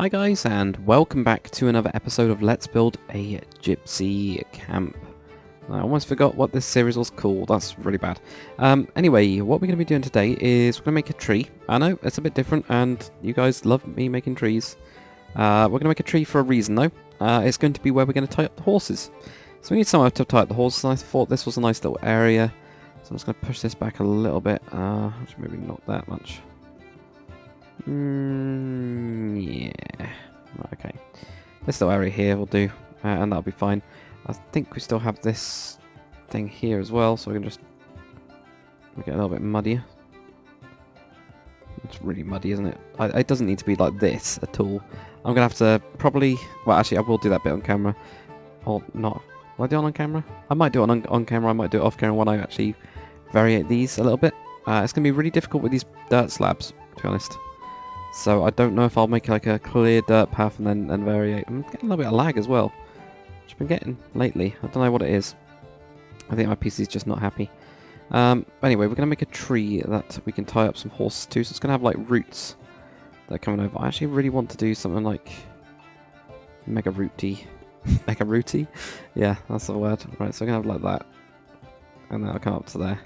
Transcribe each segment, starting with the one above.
Hi guys, and welcome back to another episode of Let's Build a Gypsy Camp. I almost forgot what this series was called, that's really bad. Anyway, what we're going to be doing today is we're going to make a tree. I know, it's a bit different, and you guys love me making trees. We're going to make a tree for a reason though. It's going to be where we're going to tie up the horses. So we need somewhere to tie up the horses, and I thought this was a nice little area. So I'm just going to push this back a little bit, actually maybe not that much. Yeah. Right, okay. This little area here will do, and that'll be fine. I think we still have this thing here as well, so we can just make it a little bit muddier. It's really muddy, isn't it? It doesn't need to be like this at all. I'm going to have to probably... Well, actually, I will do that bit on camera. Or not. Will I do it on camera? I might do it on camera. I might do it off camera when I actually variate these a little bit. It's going to be really difficult with these dirt slabs, to be honest. So I don't know if I'll make like a clear dirt path and then variate. I'm getting a little bit of lag as well, which I've been getting lately. I don't know what it is. I think my PC's just not happy. Anyway, we're going to make a tree that we can tie up some horses to. So it's going to have like roots that are coming over. I actually really want to do something like mega rooty. Mega rooty? Yeah, that's the word. Right, so we're going to have like that. And then I'll come up to there.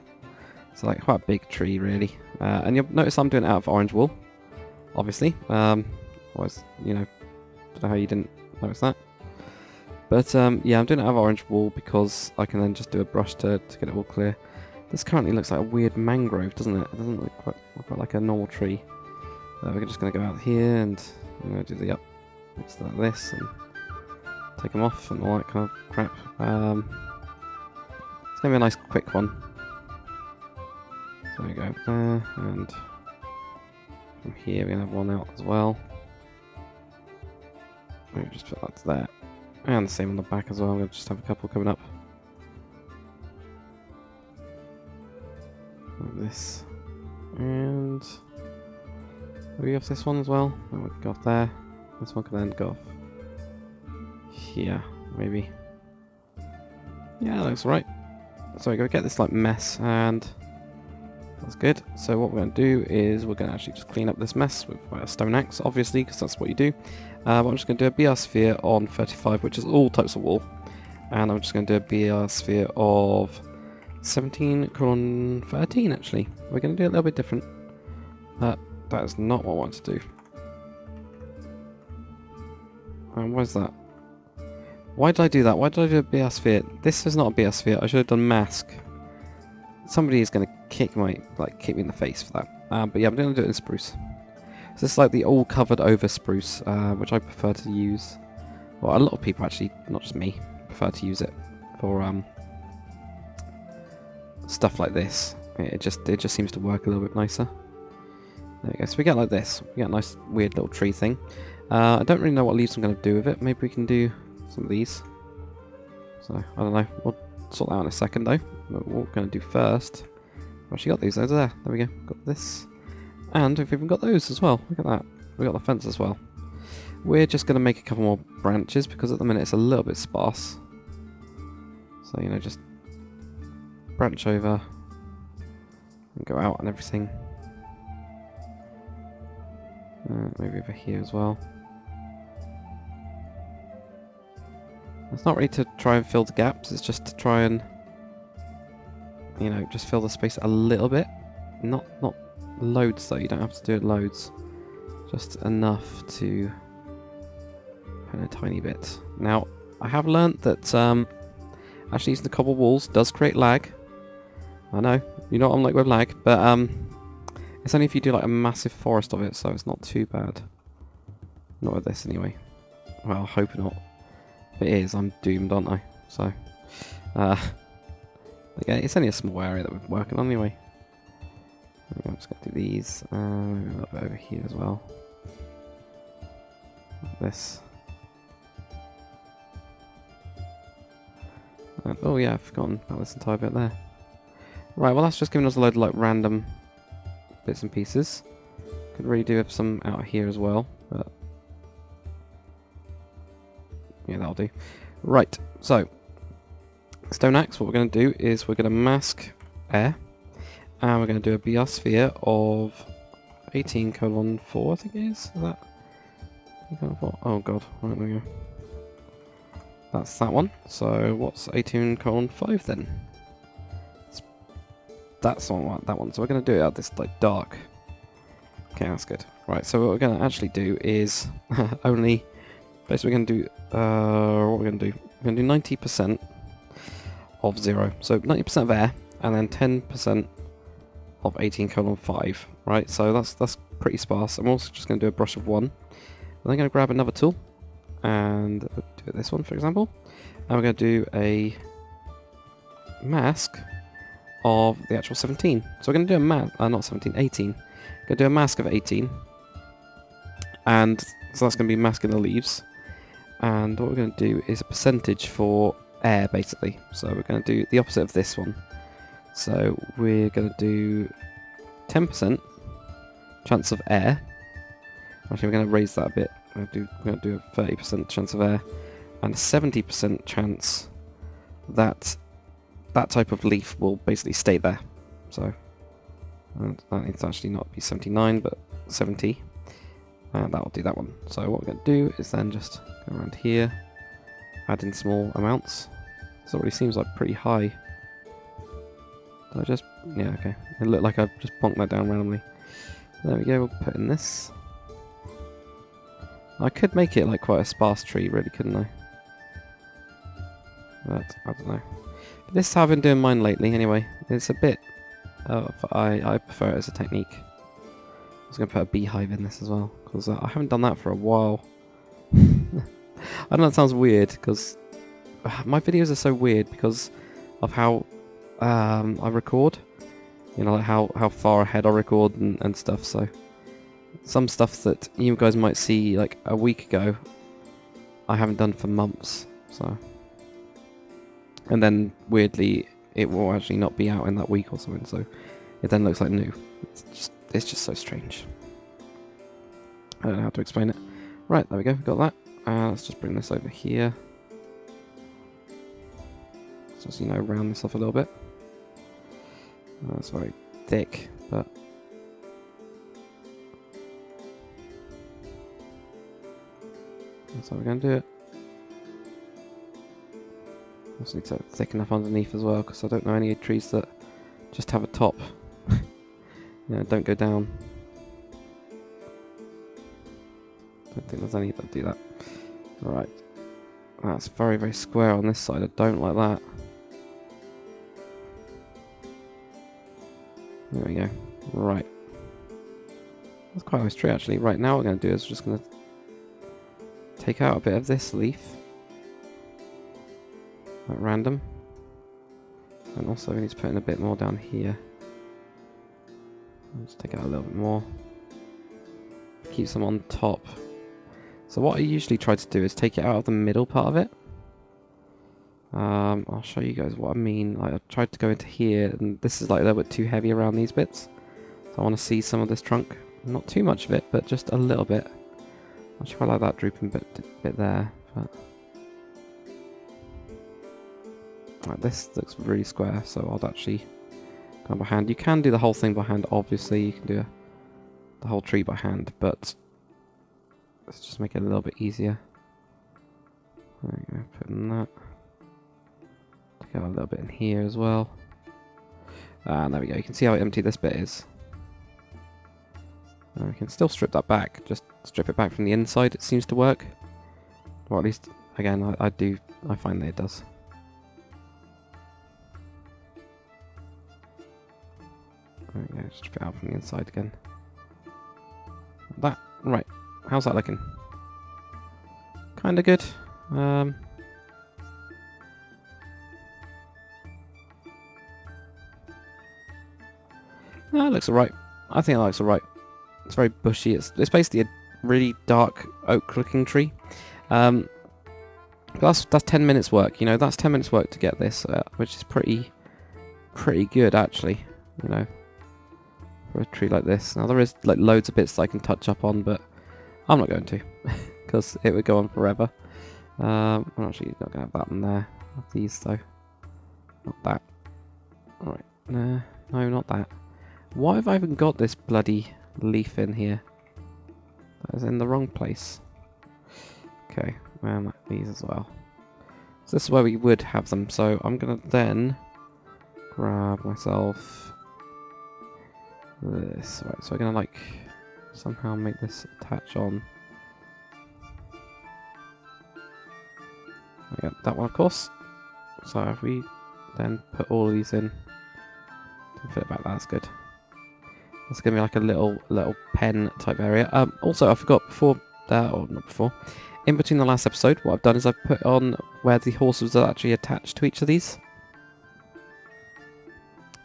So like quite a big tree really. And you'll notice I'm doing it out of orange wool. Obviously, otherwise, you know, don't know how you didn't notice that. But yeah, I'm doing it out of orange wool because I can then just do a brush to get it all clear. This currently looks like a weird mangrove, doesn't it? It doesn't look quite like a normal tree. We're just going to go out here and I'm going to do the up next to this and take them off and all that kind of crap. It's going to be a nice quick one. So we go there and... From here we're going to have one out as well. Maybe just put that to there. And the same on the back as well. I'm going to just have a couple coming up. Like this. And we have this one as well. That would go off there. This one can then go off here, maybe. Yeah, that looks right. So we're going to get this like mess and... That's good. So what we're going to do is we're going to actually just clean up this mess with a stone axe, obviously, because that's what you do. But I'm just going to do a BR sphere on 35, which is all types of wool. And I'm just going to do a BR sphere of 17:13, actually. We're going to do it a little bit different. That is not what I want to do. And why is that? Why did I do that? Why did I do a BR sphere? This is not a BR sphere. I should have done mask. Somebody is going to kick me in the face for that. But yeah, I'm going to do it in spruce. So this is like the all covered over spruce, which I prefer to use. Well, a lot of people actually, not just me, prefer to use it for stuff like this. It just seems to work a little bit nicer. There we go. So we get like this. We get a nice weird little tree thing. I don't really know what leaves I'm going to do with it. Maybe we can do some of these. So I don't know. We'll sort that out in a second though. But what we're going to do first... I've actually got these over there. There we go. Got this. And we've even got those as well. Look at that. We got the fence as well. We're just going to make a couple more branches because at the minute it's a little bit sparse. So, you know, just branch over and go out and everything. Maybe over here as well. It's not really to try and fill the gaps. It's just to try and... You know, just fill the space a little bit. Not loads though, you don't have to do it loads. Just enough to put in a tiny bit. Now, I have learnt that actually using the cobble walls does create lag. I know, you know what I'm like with lag, but it's only if you do like a massive forest of it, so it's not too bad. Not with this anyway. Well, I hope not. If it is, I'm doomed, aren't I? So, yeah, it's only a small area that we're working on anyway. I'm just going to do these, maybe a little bit over here as well. Like this. Oh yeah, I've forgotten about this entire bit there. Right, well that's just giving us a load of like random bits and pieces. Could really do with some out here as well, but yeah, that'll do. Right, so stone axe, what we're going to do is we're going to mask air, and we're going to do a BR sphere of 18:4, I think it is. Is that Oh god, right, there we go. That's that one. So what's 18:5 then? That's on that one. So we're going to do it at this like dark. Okay, that's good. Right, so what we're going to actually do is only... Basically we're going to do... what we're going to do? We're going to do 90% of 0. So 90% of air, and then 10% of 18:5. Right, so that's pretty sparse. I'm also just going to do a brush of 1. And then going to grab another tool, and do this one, for example. And we're going to do a mask of the actual 17. So we're going to do a mask, not 17, 18. We're going to do a mask of 18. And so that's going to be masking the leaves. And what we're going to do is a percentage for air, basically. So we're going to do the opposite of this one. So we're going to do 10% chance of air. Actually, we're going to raise that a bit. We're going to do a 30% chance of air. And a 70% chance that that type of leaf will basically stay there. So that needs to actually not be 79, but 70. And that will do that one. So what we're going to do is then just go around here, add in small amounts. This already seems like pretty high. So I just, yeah, okay. It looked like I've just plonked that down randomly. There we go, we'll put in this. I could make it like quite a sparse tree, really, couldn't I? But I don't know. But this is how I've been doing mine lately, anyway. It's a bit... I prefer it as a technique. I was going to put a beehive in this as well, because I haven't done that for a while. I know that sounds weird, because my videos are so weird because of how I record. You know, like how far ahead I record and stuff, so... Some stuff that you guys might see like a week ago, I haven't done for months, so... And then, weirdly, it will actually not be out in that week or something, so it then looks like new. It's just so strange. I don't know how to explain it. Right, there we go, got that. Let's just bring this over here. Just, you know, round this off a little bit. It's very thick, but... That's how we're going to do it. Also need to thicken up underneath as well, because I don't know any trees that just have a top. Yeah, don't go down. Don't think there's any that do that. Right. That's very, very square on this side. I don't like that. There we go. Right. That's quite a nice tree, actually. Right, now what we're going to do is we're just going to take out a bit of this leaf. At random. And also we need to put in a bit more down here. Let's take out a little bit more. Keep some on top. So what I usually try to do is take it out of the middle part of it. I'll show you guys what I mean. Like, I tried to go into here, and this is like a little bit too heavy around these bits. So I want to see some of this trunk. Not too much of it, but just a little bit. Actually, I like that drooping bit there. But right, this looks really square, so I'll actually go by hand. You can do the whole thing by hand, obviously. You can do the whole tree by hand, but let's just make it a little bit easier. There we go, put in that. Take out a little bit in here as well. And there we go, you can see how empty this bit is. We can still strip that back, just strip it back from the inside, it seems to work. Or at least, again, I find that it does. There we go, strip it out from the inside again. That, right, how's that looking? Kinda good. That looks alright. I think it looks alright. It's very bushy. It's basically a really dark oak-looking tree. That's 10 minutes work. You know, that's 10 minutes work to get this, which is pretty good actually. You know, for a tree like this. Now there is like loads of bits that I can touch up on, but I'm not going to, because it would go on forever. I'm actually not going to have that one there. Have these though. Not that. All right. No, not that. Why have I even got this bloody leaf in here? That is in the wrong place. Okay, and these as well. So this is where we would have them. So I'm gonna then grab myself this. Right, so we're gonna like somehow make this attach on. I got that one, of course. So if we then put all of these in, to fit about that, that's good. That's gonna be like a little pen type area. Also, I forgot before that, or not before, in between the last episode, what I've done is I've put on where the horses are actually attached to each of these.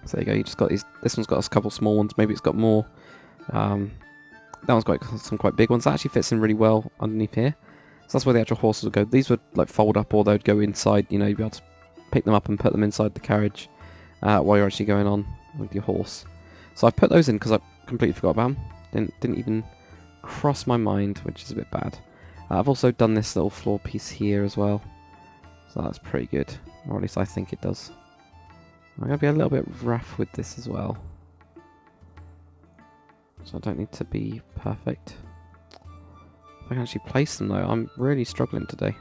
So there you go. You just got these. This one's got a couple small ones. Maybe it's got more. That one's got some quite big ones. That actually fits in really well underneath here. So that's where the actual horses would go. These would like fold up, or they'd go inside. You know, you'd be able to pick them up and put them inside the carriage while you're actually going on with your horse. So I put those in because I completely forgot about them. Didn't even cross my mind, which is a bit bad. I've also done this little floor piece here as well. So that's pretty good. Or at least I think it does. I'm going to be a little bit rough with this as well. So I don't need to be perfect. If I can actually place them though, I'm really struggling today.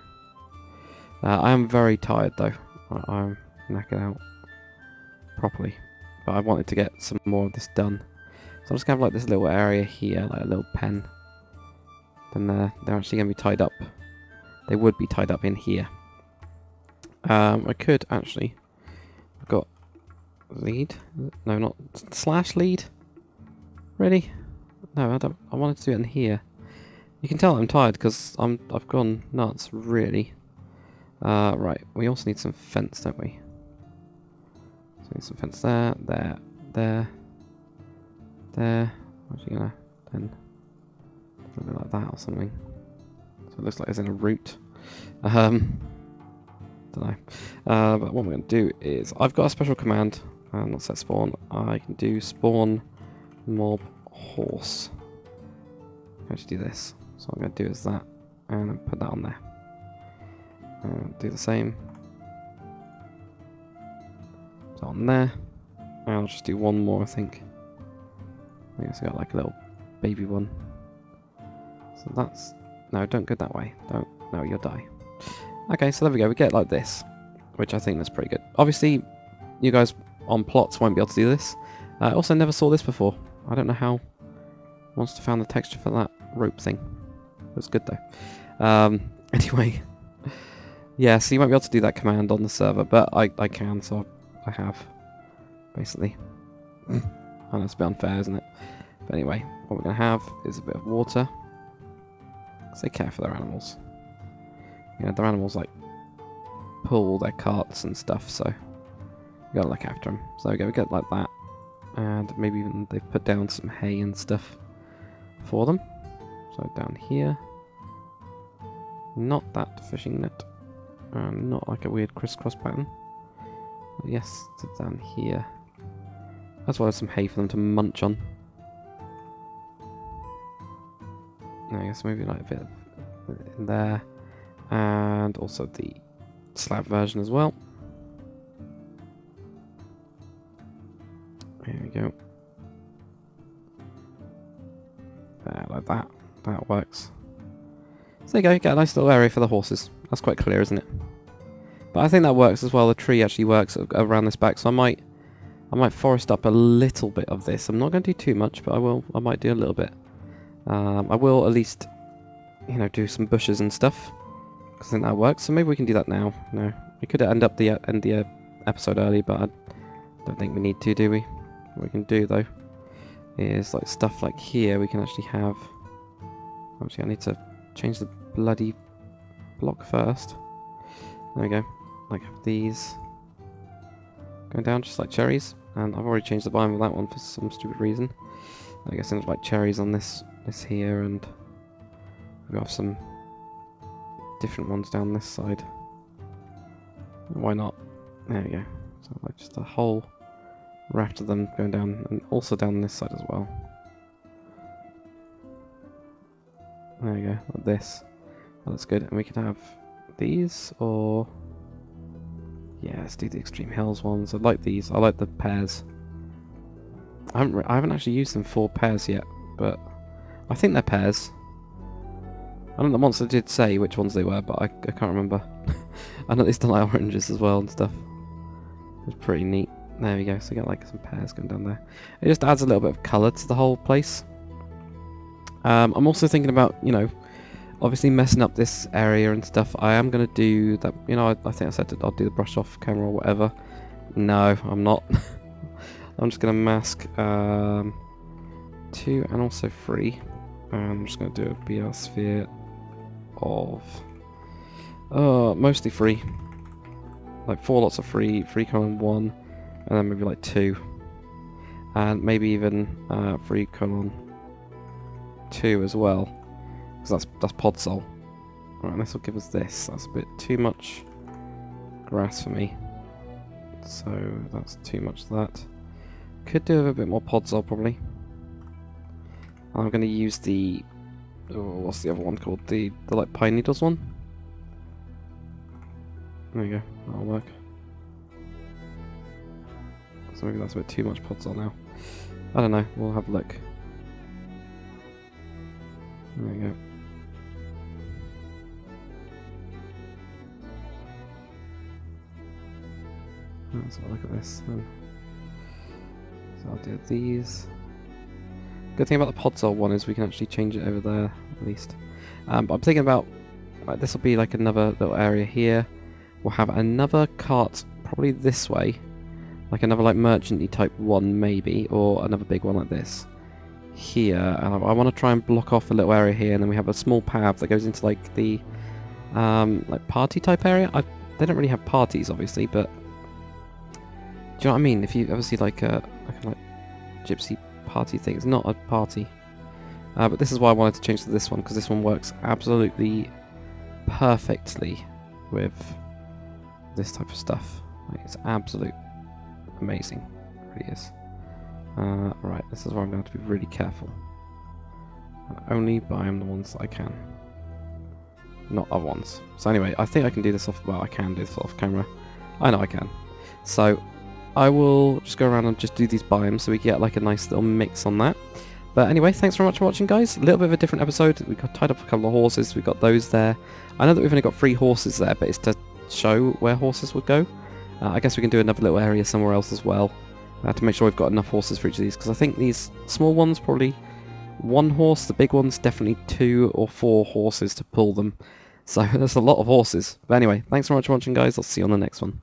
I am very tired though. I'm knackered out properly. But I wanted to get some more of this done. So I'm just going to have like this little area here, like a little pen. Then they're actually going to be tied up. They would be tied up in here. I could actually... I've got lead. No, not slash lead. Really? No, I don't. I wanted to do it in here. You can tell I'm tired because I've gone nuts, really. Right. We also need some fence, don't we? So we need some fence there, there, there, there. I'm actually gonna then a bit like that or something. So it looks like it's in a route. Don't know. But what I'm going to do is I've got a special command. Not set spawn. I can do spawn mob horse. I can actually do this. So what I'm going to do is that, and put that on there. Do the same. So on there. And I'll just do one more, I think. I guess I got like a little baby one. So that's... No, don't go that way. Don't. No, you'll die. Okay, so there we go. We get like this, which I think is pretty good. Obviously, you guys on plots won't be able to do this. I also never saw this before. I don't know how wants to found the texture for that rope thing. It was good though. Anyway, yeah, so you won't be able to do that command on the server, but I can, so I have, basically. I know it's a bit unfair, isn't it? But anyway, what we're going to have is a bit of water. Because they care for their animals. You know, their animals like pull their carts and stuff, so you gotta look after them. So there we go, we get like that. And maybe even they've put down some hay and stuff for them. So down here. Not that fishing net. Not like a weird crisscross pattern. But yes, it's down here. As well as some hay for them to munch on. I guess maybe like a bit in there. And also the slab version as well. There we go. There, like that. That works. So there you go, you get a nice little area for the horses. That's quite clear, isn't it? But I think that works as well. The tree actually works around this back, so I might forest up a little bit of this. I'm not going to do too much, but I might do a little bit. I will at least, you know, do some bushes and stuff. I think that works, so maybe we can do that now. No, we could end the episode early, but I don't think we need to, do we? What we can do though is like stuff like here. We can actually have. Actually, I need to change the bloody block first. There we go. Like have these going down just like cherries, and I've already changed the biome of that one for some stupid reason. I guess it's like cherries on this here, and we have some different ones down this side. Why not? There we go. So like just a whole raft of them going down, and also down this side as well. There we go, like this. Well, that's good. And we can have these, or yeah, let's do the Extreme Hills ones. I like these. I like the pears. I haven't actually used them for pears yet, but I think they're pears. I know the monster did say which ones they were, but I can't remember. I know they still like oranges as well and stuff. It's pretty neat. There we go, so you get like some pears going down there. It just adds a little bit of colour to the whole place. I'm also thinking about, you know, obviously messing up this area and stuff. I am going to do that, you know, I think I said I'll do the brush off camera or whatever. No, I'm not. I'm just going to mask 2 and also 3. And I'm just going to do a BR sphere of mostly 3. Like 4 lots of 3, 3 colon 1, and then maybe like 2. And maybe even 3 colon 2 as well. Because that's pod sol. Right, and this will give us this. That's a bit too much grass for me. So that's too much of that. Could do with a bit more pod sol probably. I'm going to use the... Oh, what's the other one called? The like pine needles one? There you go. That'll work. So maybe that's a bit too much pod sol now. I don't know. We'll have a look. There you go. Let's have a look at this then. So I'll do these. Good thing about the pod sol one is we can actually change it over there at least. But I'm thinking about this will be like another little area here. We'll have another cart probably this way, like another like merchant-y type one maybe, or another big one like this here. And I want to try and block off a little area here, and then we have a small path that goes into like the like party type area. They don't really have parties obviously, but do you know what I mean? If you ever see like a like gypsy party thing, it's not a party. But this is why I wanted to change to this one, because this one works absolutely perfectly with this type of stuff. Like, it's absolute amazing. It really is. Right, this is where I'm going to have to be really careful. And only biome the ones that I can. Not other ones. So anyway, I think I can do this off... Well, I can do this off camera. I know I can. So I will just go around and just do these biomes so we get like a nice little mix on that. But anyway, thanks very much for watching, guys. A little bit of a different episode. We got tied up a couple of horses. We got those there. I know that we've only got 3 horses there, but it's to show where horses would go. I guess we can do another little area somewhere else as well to make sure we've got enough horses for each of these, because I think these small ones probably 1 horse, the big ones definitely 2 or 4 horses to pull them. So that's a lot of horses. But anyway, thanks very much for watching, guys. I'll see you on the next one.